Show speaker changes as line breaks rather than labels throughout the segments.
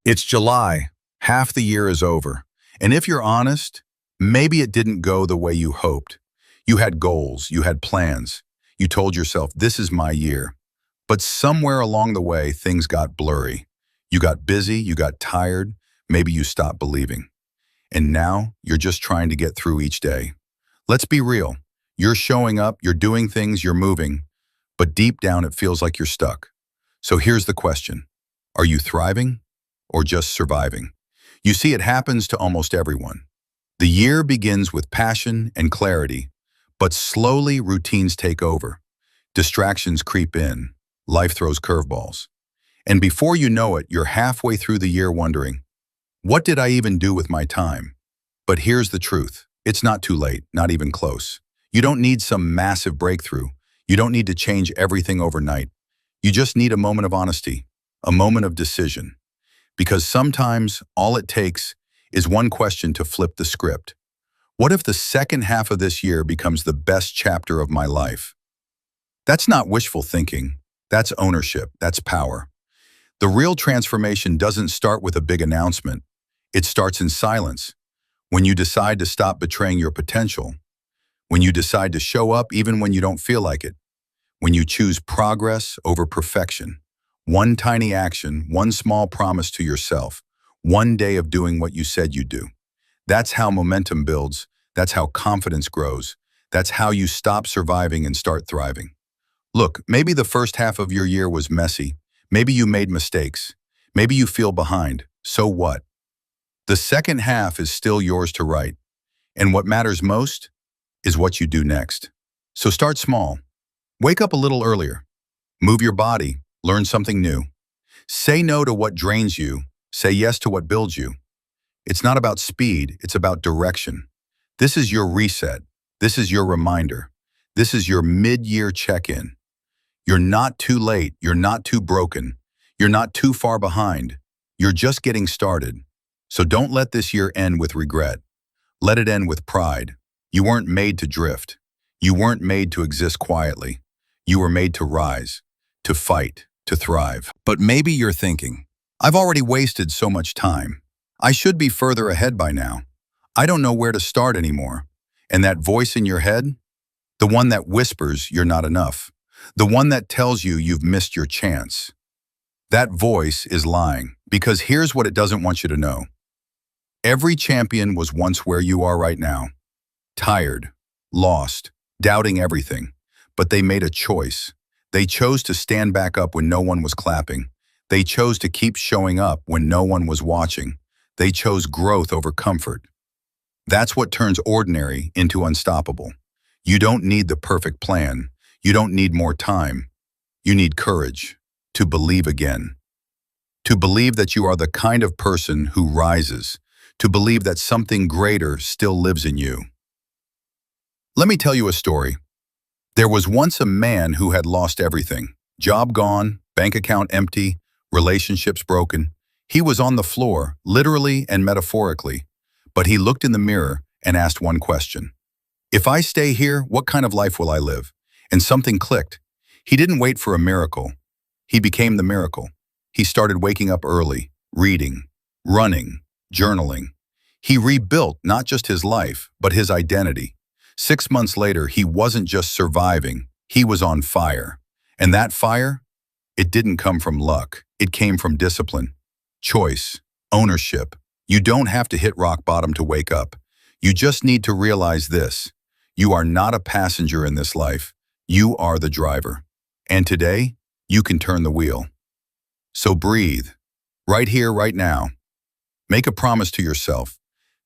It's July. Half the year is over. And if you're honest, maybe it didn't go the way you hoped. You had goals, you had plans. You told yourself, this is my year. But somewhere along the way, things got blurry. You got busy, you got tired, maybe you stopped believing. And now you're just trying to get through each day. Let's be real. You're showing up, you're doing things, you're moving, but deep down it feels like you're stuck. So here's the question. Are you thriving or just surviving? You see, it happens to almost everyone. The year begins with passion and clarity, but slowly routines take over. Distractions creep in. Life throws curveballs. And before you know it, you're halfway through the year wondering, what did I even do with my time? But here's the truth. It's not too late, not even close. You don't need some massive breakthrough. You don't need to change everything overnight. You just need a moment of honesty, a moment of decision. Because sometimes all it takes is one question to flip the script. What if the second half of this year becomes the best chapter of my life? That's not wishful thinking. That's ownership. That's power. The real transformation doesn't start with a big announcement. It starts in silence. When you decide to stop betraying your potential. When you decide to show up even when you don't feel like it. When you choose progress over perfection. One tiny action, one small promise to yourself, one day of doing what you said you'd do. That's how momentum builds. That's how confidence grows. That's how you stop surviving and start thriving. Look, maybe the first half of your year was messy. Maybe you made mistakes. Maybe you feel behind. So what? The second half is still yours to write. And what matters most is what you do next. So start small. Wake up a little earlier. Move your body. Learn something new. Say no to what drains you. Say yes to what builds you. It's not about speed, it's about direction. This is your reset. This is your reminder. This is your mid-year check-in. You're not too late. You're not too broken. You're not too far behind. You're just getting started. So don't let this year end with regret. Let it end with pride. You weren't made to drift. You weren't made to exist quietly. You were made to rise, to fight, to thrive. But maybe you're thinking, I've already wasted so much time. I should be further ahead by now. I don't know where to start anymore. And that voice in your head, the one that whispers you're not enough, the one that tells you you've missed your chance, that voice is lying, because here's what it doesn't want you to know. Every champion was once where you are right now. Tired, lost, doubting everything. But they made a choice. They chose to stand back up when no one was clapping. They chose to keep showing up when no one was watching. They chose growth over comfort. That's what turns ordinary into unstoppable. You don't need the perfect plan. You don't need more time. You need courage to believe again. To believe that you are the kind of person who rises. To believe that something greater still lives in you. Let me tell you a story. There was once a man who had lost everything. Job gone, bank account empty, relationships broken. He was on the floor, literally and metaphorically. But he looked in the mirror and asked one question. If I stay here, what kind of life will I live? And something clicked. He didn't wait for a miracle. He became the miracle. He started waking up early, reading, running, journaling. He rebuilt not just his life, but his identity. 6 months later, he wasn't just surviving, he was on fire. And that fire, it didn't come from luck. It came from discipline, choice, ownership. You don't have to hit rock bottom to wake up. You just need to realize this. You are not a passenger in this life. You are the driver. And today, you can turn the wheel. So breathe, right here, right now. Make a promise to yourself.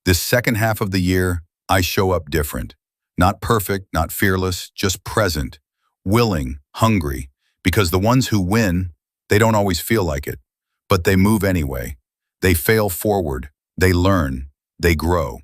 This second half of the year, I show up different. Not perfect, not fearless, just present, willing, hungry, because the ones who win, they don't always feel like it, but they move anyway. They fail forward, they learn, they grow.